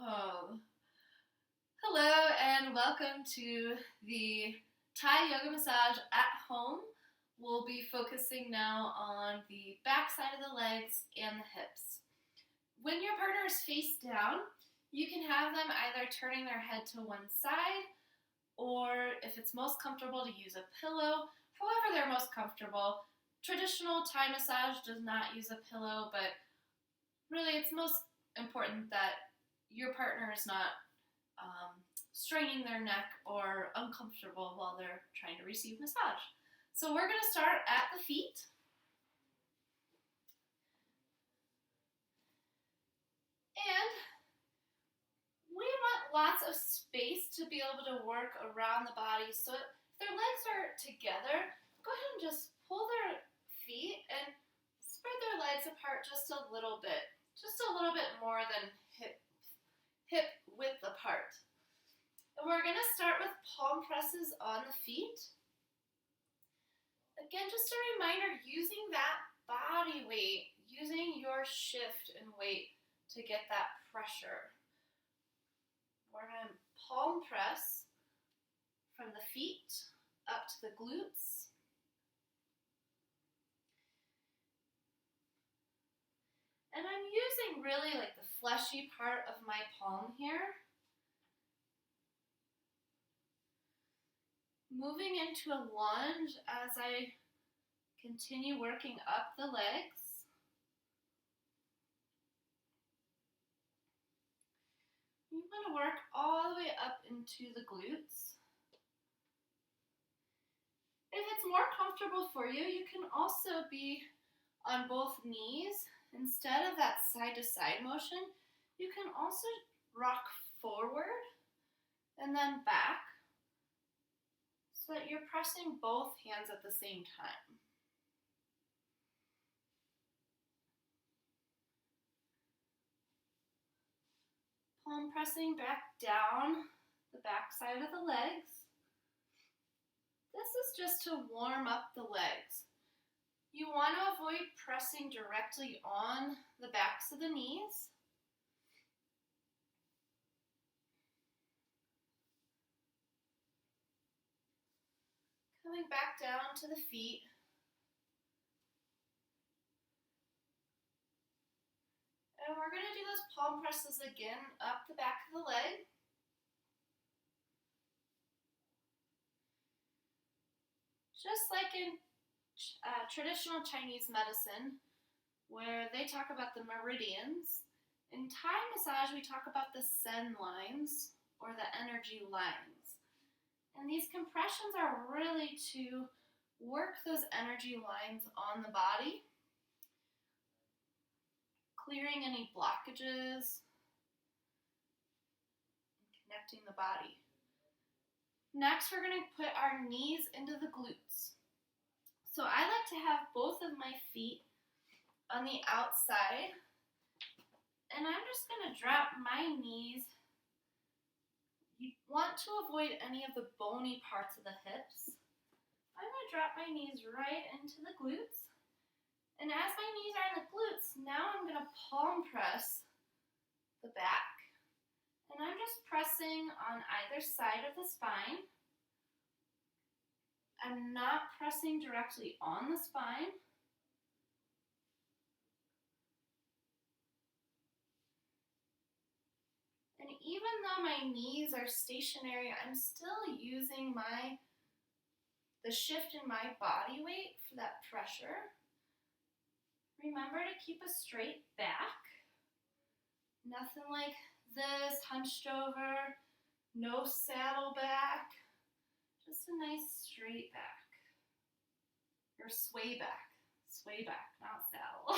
Oh, hello and welcome to the Thai yoga massage at home. We'll be focusing now on the back side of the legs and the hips. When your partner is face down, you can have them either turning their head to one side, or if it's most comfortable, to use a pillow. However they're most comfortable. Traditional Thai massage does not use a pillow, but really it's most important that your partner is not straining their neck or uncomfortable while they're trying to receive massage. So we're going to start at the feet. And we want lots of space to be able to work around the body. So if their legs are together, go ahead and just pull their feet and spread their legs apart just a little bit more than hip width apart. And we're going to start with palm presses on the feet. Again, just a reminder, using that body weight, using your shift and weight to get that pressure. We're going to palm press from the feet up to the glutes. And I'm using really like the fleshy part of my palm here. Moving into a lunge as I continue working up the legs. You want to work all the way up into the glutes. If it's more comfortable for you, you can also be on both knees. Instead of that side-to-side motion, you can also rock forward and then back so that you're pressing both hands at the same time. Palm pressing back down the back side of the legs. This is just to warm up the legs. You want to avoid pressing directly on the backs of the knees. Coming back down to the feet. And we're going to do those palm presses again up the back of the leg. Just like in traditional Chinese medicine, where they talk about the meridians, in Thai massage we talk about the sen lines, or the energy lines. And these compressions are really to work those energy lines on the body, clearing any blockages, and connecting the body. Next, we're going to put our knees into the glutes. So I like to have both of my feet on the outside, and I'm just going to drop my knees. You want to avoid any of the bony parts of the hips. I'm going to drop my knees right into the glutes. And as my knees are in the glutes, now I'm going to palm press the back. And I'm just pressing on either side of the spine. I'm not pressing directly on the spine. And even though my knees are stationary, I'm still using the shift in my body weight for that pressure. Remember to keep a straight back. Nothing like this, hunched over, no saddle back. Just a nice straight back. Or sway back. Sway back, not saddle.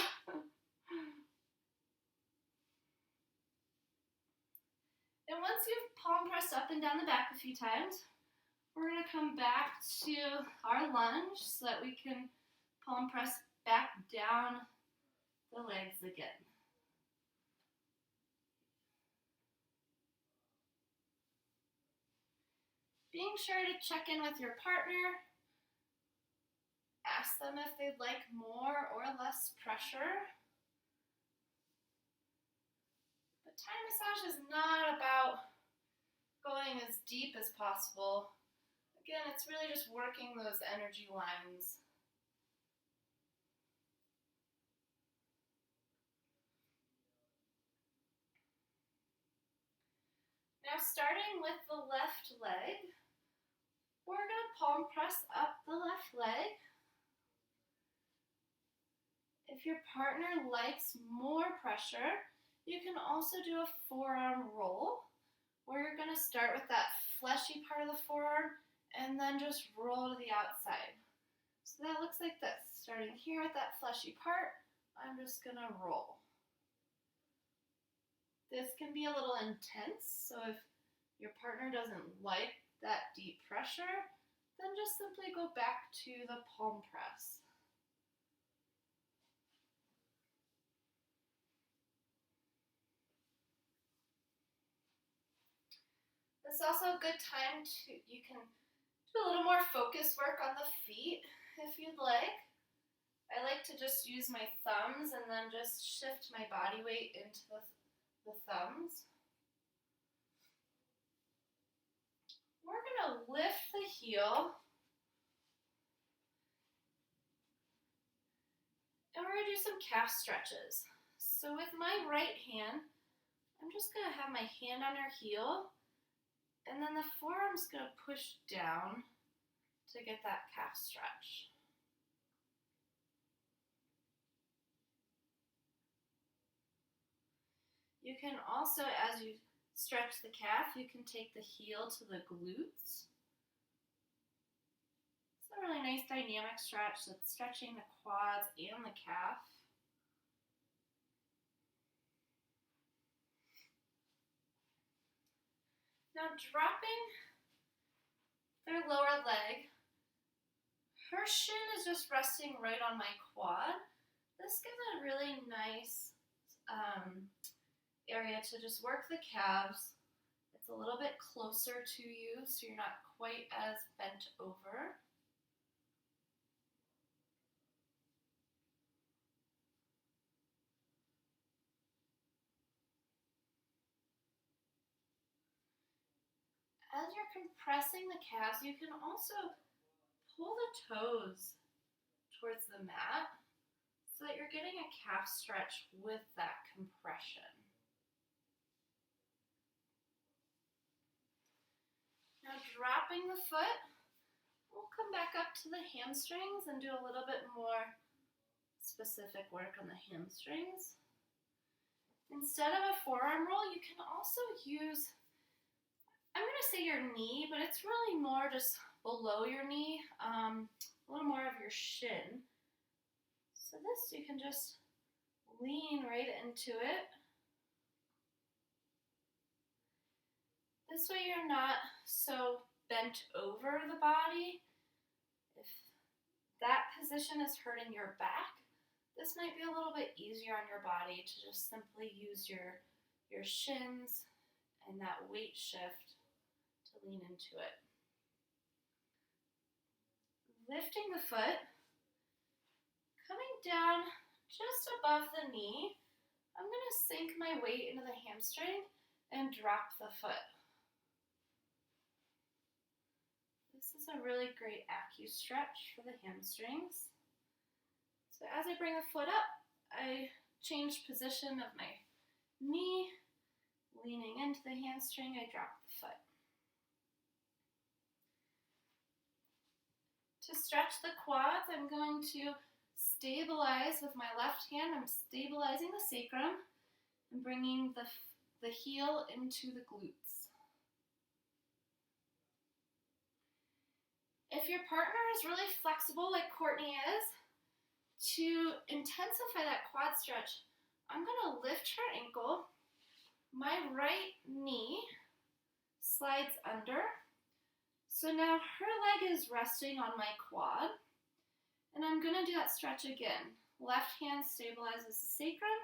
And once you've palm pressed up and down the back a few times, we're going to come back to our lunge so that we can palm press back down the legs again. Being sure to check in with your partner. Ask them if they'd like more or less pressure. But Thai massage is not about going as deep as possible. Again, it's really just working those energy lines. Now starting with the left leg, we're going to palm press up the left leg. If your partner likes more pressure, you can also do a forearm roll, where you're going to start with that fleshy part of the forearm and then just roll to the outside. So that looks like this. Starting here with that fleshy part, I'm just going to roll. This can be a little intense, so if your partner doesn't like that deep pressure, then just simply go back to the palm press. This is also a good time you can do a little more focus work on the feet if you'd like. I like to just use my thumbs and then just shift my body weight into the thumbs. We're going to lift the heel and we're going to do some calf stretches. So with my right hand, I'm just going to have my hand on her heel, and then the forearm's going to push down to get that calf stretch. You can also, as you stretch the calf, you can take the heel to the glutes. It's a really nice dynamic stretch that's stretching the quads and the calf. Now dropping their lower leg, her shin is just resting right on my quad. This gives a really nice area to just work the calves. It's a little bit closer to you, so you're not quite as bent over. As you're compressing the calves, you can also pull the toes towards the mat so that you're getting a calf stretch with that compression. Now dropping the foot, we'll come back up to the hamstrings and do a little bit more specific work on the hamstrings. Instead of a forearm roll, you can also use, I'm going to say your knee, but it's really more just below your knee, a little more of your shin. So this, you can just lean right into it. This way you're not so bent over the body. If that position is hurting your back, this might be a little bit easier on your body to just simply use your shins and that weight shift to lean into it. Lifting the foot, coming down just above the knee, I'm going to sink my weight into the hamstring and drop the foot. This is a really great acu-stretch for the hamstrings. So as I bring the foot up, I change position of my knee, leaning into the hamstring, I drop the foot. To stretch the quads, I'm going to stabilize with my left hand. I'm stabilizing the sacrum and bringing the heel into the glutes. If your partner is really flexible like Courtney is, to intensify that quad stretch, I'm going to lift her ankle. My right knee slides under. So now her leg is resting on my quad. And I'm going to do that stretch again. Left hand stabilizes the sacrum.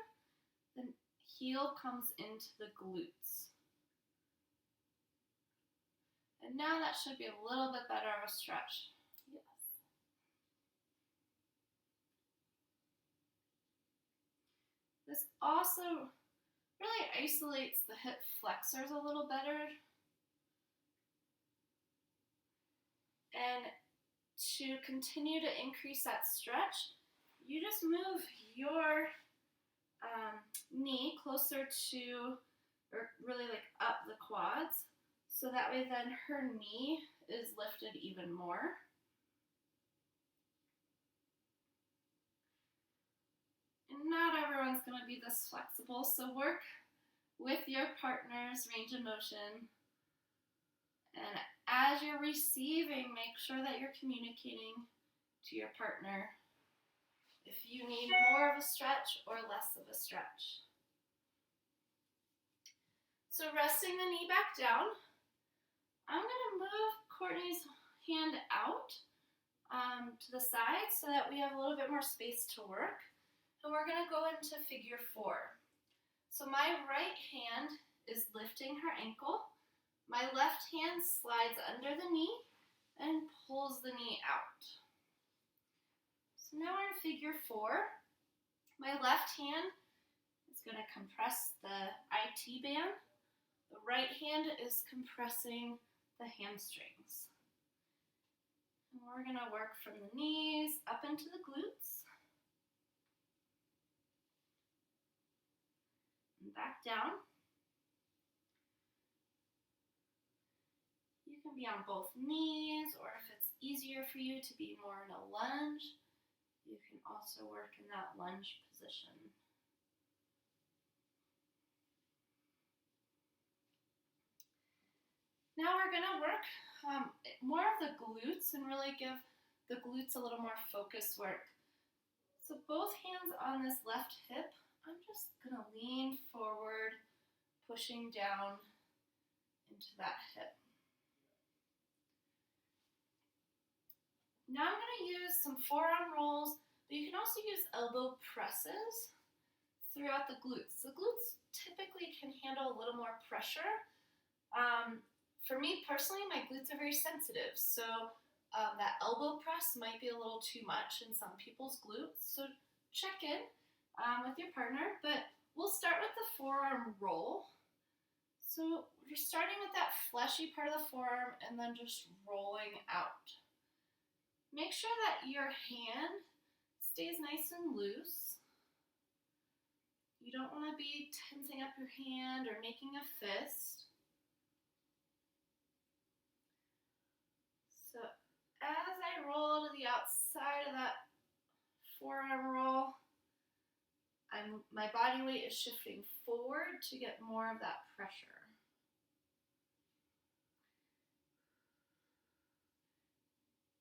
The heel comes into the glutes. And now that should be a little bit better of a stretch. Yes. This also really isolates the hip flexors a little better. And to continue to increase that stretch, you just move your knee closer to, or really like up the quads, so that way then her knee is lifted even more. And not everyone's going to be this flexible, so work with your partner's range of motion. And as you're receiving, make sure that you're communicating to your partner if you need more of a stretch or less of a stretch. So resting the knee back down, I'm going to move Courtney's hand out to the side so that we have a little bit more space to work. And we're going to go into figure 4. So my right hand is lifting her ankle. My left hand slides under the knee and pulls the knee out. So now we're in figure 4. My left hand is going to compress the IT band. The right hand is compressing the hamstrings. And we're going to work from the knees up into the glutes. And back down. You can be on both knees, or if it's easier for you to be more in a lunge, you can also work in that lunge position. Now we're going to work more of the glutes and really give the glutes a little more focused work. So both hands on this left hip, I'm just going to lean forward, pushing down into that hip. Now I'm going to use some forearm rolls, but you can also use elbow presses throughout the glutes. The glutes typically can handle a little more pressure. For me personally, my glutes are very sensitive, so that elbow press might be a little too much in some people's glutes. So check in with your partner, but we'll start with the forearm roll. So you're starting with that fleshy part of the forearm and then just rolling out. Make sure that your hand stays nice and loose. You don't want to be tensing up your hand or making a fist. So as I roll to the outside of that forearm roll, my body weight is shifting forward to get more of that pressure.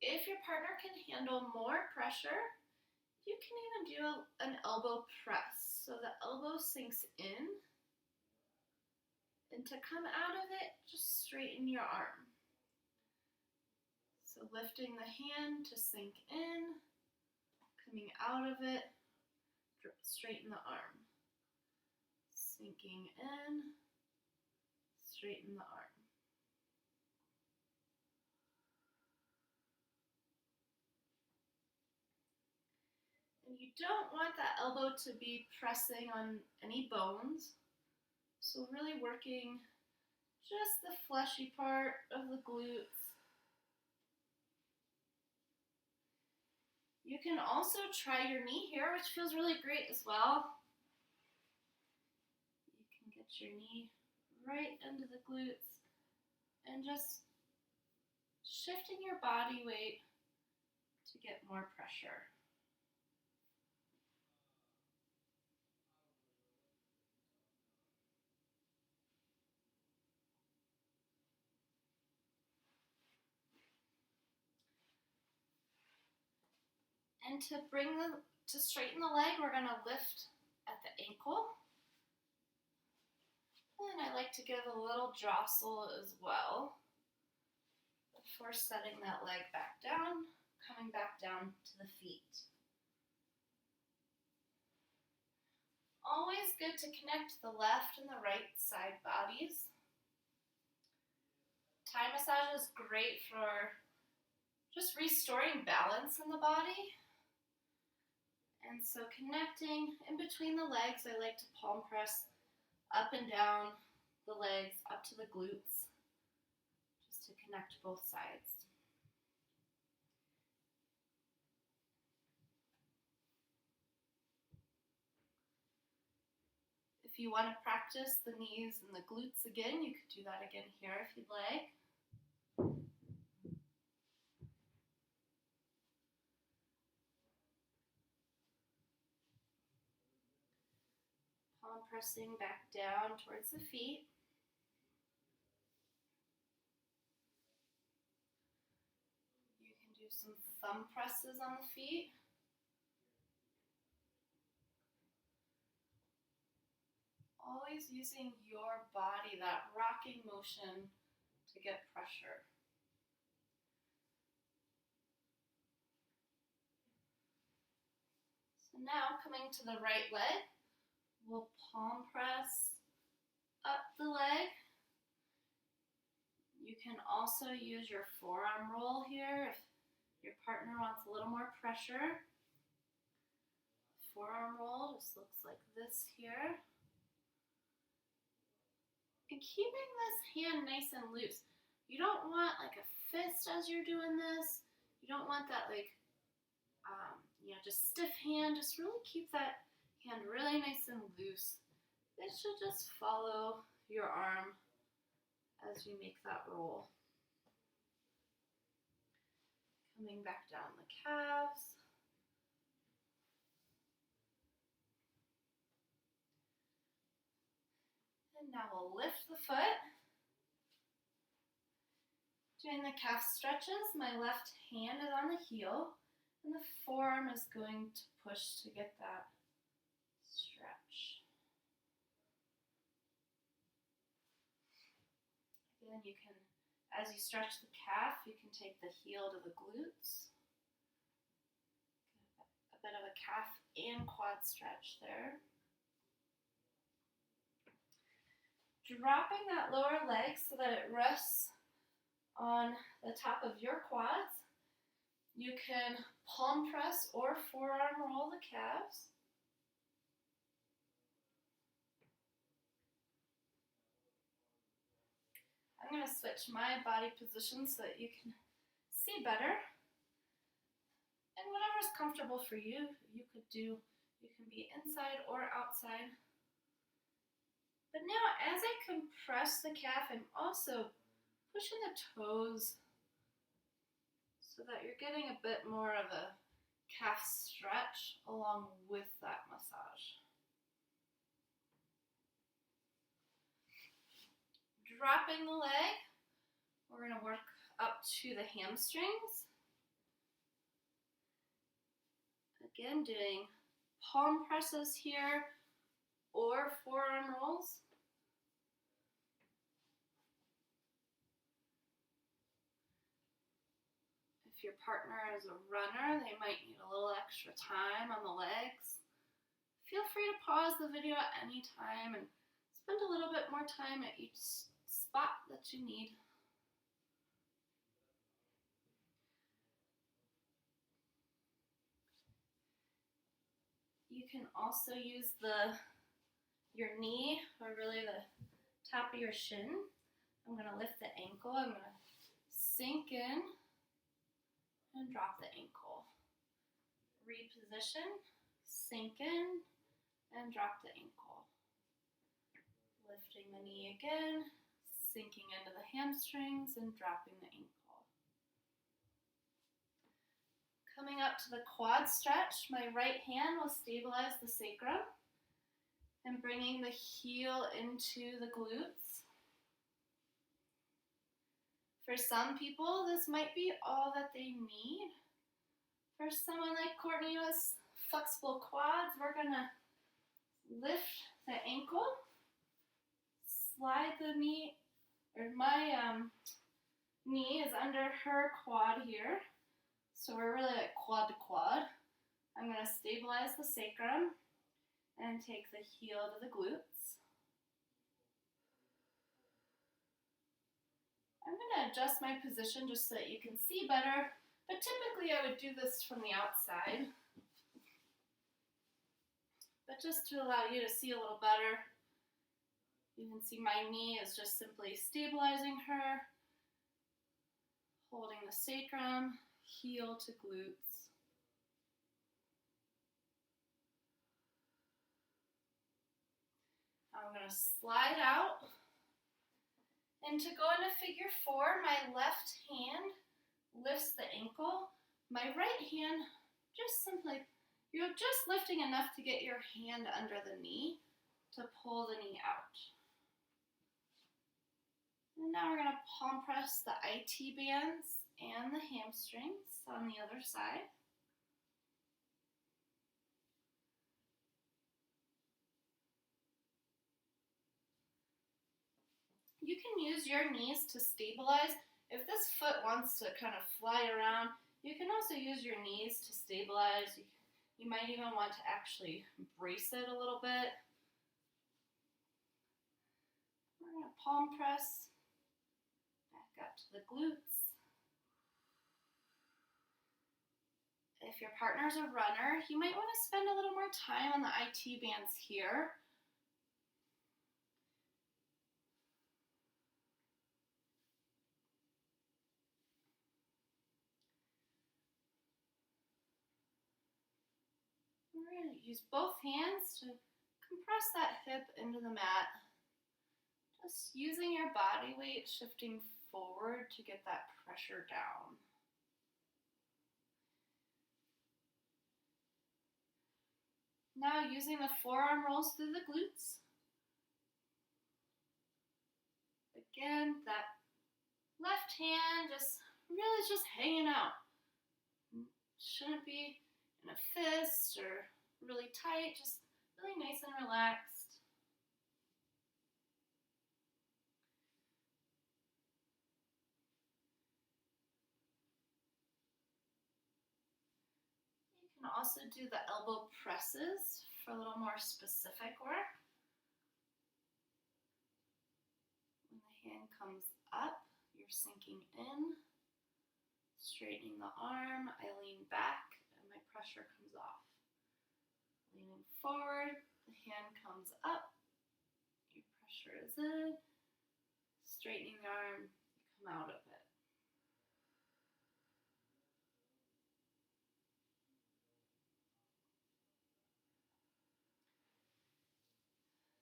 If your partner can handle more pressure, you can even do an elbow press. So the elbow sinks in, and to come out of it, just straighten your arm. So lifting the hand to sink in, coming out of it, straighten the arm. Sinking in, straighten the arm. And you don't want that elbow to be pressing on any bones. So really working just the fleshy part of the glutes. You can also try your knee here, which feels really great as well. You can get your knee right into the glutes and just shifting your body weight to get more pressure. And to straighten the leg, we're going to lift at the ankle. And I like to give a little jostle as well before setting that leg back down, coming back down to the feet. Always good to connect the left and the right side bodies. Thai massage is great for just restoring balance in the body. And so connecting in between the legs, I like to palm press up and down the legs, up to the glutes, just to connect both sides. If you want to practice the knees and the glutes again, you could do that again here if you'd like. Palm pressing back down towards the feet. You can do some thumb presses on the feet. Always using your body, that rocking motion to get pressure. So now coming to the right leg, we'll palm press up the leg. You can also use your forearm roll here if your partner wants a little more pressure. Forearm roll just looks like this here. And keeping this hand nice and loose. You don't want like a fist as you're doing this. You don't want that like, just stiff hand. Just really keep that hand really nice and loose. It should just follow your arm as you make that roll. Coming back down the calves. And now we'll lift the foot. Doing the calf stretches, my left hand is on the heel, and the forearm is going to push to get that stretch. Again, you can, as you stretch the calf, you can take the heel to the glutes. A bit of a calf and quad stretch there. Dropping that lower leg so that it rests on the top of your quads. You can palm press or forearm roll the calves. I'm going to switch my body position so that you can see better. And whatever's comfortable for you, you can be inside or outside. But now, as I compress the calf, I'm also pushing the toes so that you're getting a bit more of a calf stretch along with that massage. Dropping the leg, we're going to work up to the hamstrings. Again, doing palm presses here or forearm rolls. If your partner is a runner, they might need a little extra time on the legs. Feel free to pause the video at any time and spend a little bit more time at each spot that you need. You can also use your knee, or really the top of your shin. I'm going to lift the ankle. I'm going to sink in and drop the ankle. Reposition, sink in, and drop the ankle. Lifting the knee again, sinking into the hamstrings and dropping the ankle. Coming up to the quad stretch, my right hand will stabilize the sacrum and bringing the heel into the glutes. For some people, this might be all that they need. For someone like Courtney who has flexible quads, we're going to lift the ankle, slide the knee, or my knee is under her quad here. So we're really like quad to quad. I'm going to stabilize the sacrum and take the heel to the glutes. I'm going to adjust my position just so that you can see better, but typically I would do this from the outside. But just to allow you to see a little better, You can see my knee is just simply stabilizing her, holding the sacrum, heel to glutes. Now I'm going to slide out. And to go into figure 4, my left hand lifts the ankle. My right hand just simply, you're just lifting enough to get your hand under the knee to pull the knee out. And now we're going to palm press the IT bands and the hamstrings on the other side. You can use your knees to stabilize. If this foot wants to kind of fly around, you can also use your knees to stabilize. You might even want to actually brace it a little bit. We're going to palm press back up to the glutes. If your partner's a runner, you might want to spend a little more time on the IT bands here. We're going to use both hands to compress that hip into the mat. Just using your body weight, shifting forward to get that pressure down. Now using the forearm rolls through the glutes. Again, that left hand really just hanging out. Shouldn't be in a fist or really tight, just really nice and relaxed. You can also do the elbow presses for a little more specific work. When the hand comes up, you're sinking in, straightening the arm. I lean back and my pressure comes off. Leaning forward, the hand comes up, your pressure is in, straightening the arm, you come out of it.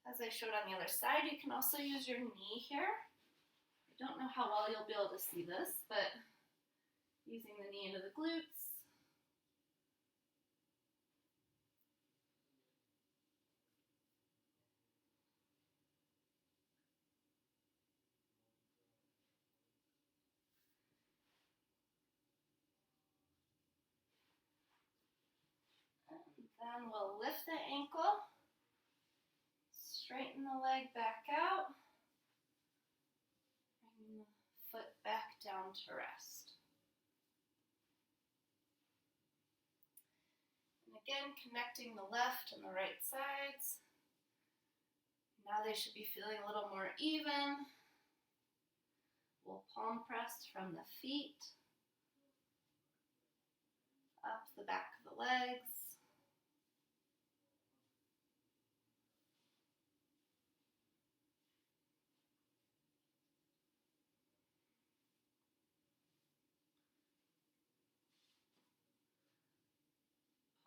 As I showed on the other side, you can also use your knee here. I don't know how well you'll be able to see this, but using the knee into the glutes. And then we'll lift the ankle, straighten the leg back out, bring the foot back down to rest. And again, connecting the left and the right sides. Now they should be feeling a little more even. We'll palm press from the feet up the back of the legs.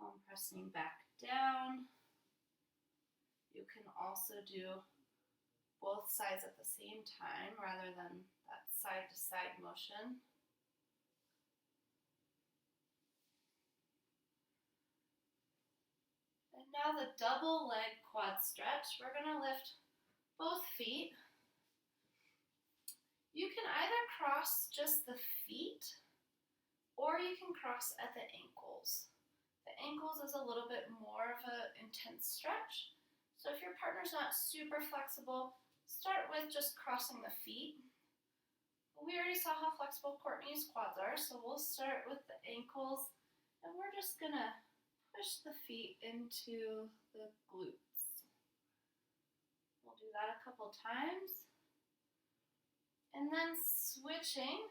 Palm pressing back down. You can also do both sides at the same time rather than that side-to-side motion. And now the double leg quad stretch. We're going to lift both feet. You can either cross just the feet or you can cross at the ankles. The ankles is a little bit more of an intense stretch. So if your partner's not super flexible, start with just crossing the feet. We already saw how flexible Courtney's quads are, so we'll start with the ankles, and we're just gonna push the feet into the glutes. We'll do that a couple times. And then switching,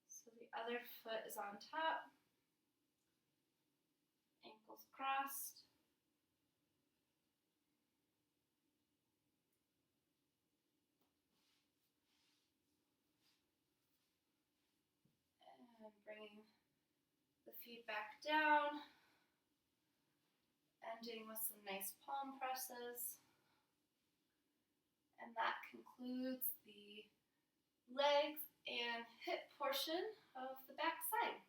so the other foot is on top, ankles crossed. And bringing the feet back down, ending with some nice palm presses. And that concludes the legs and hip portion of the back side.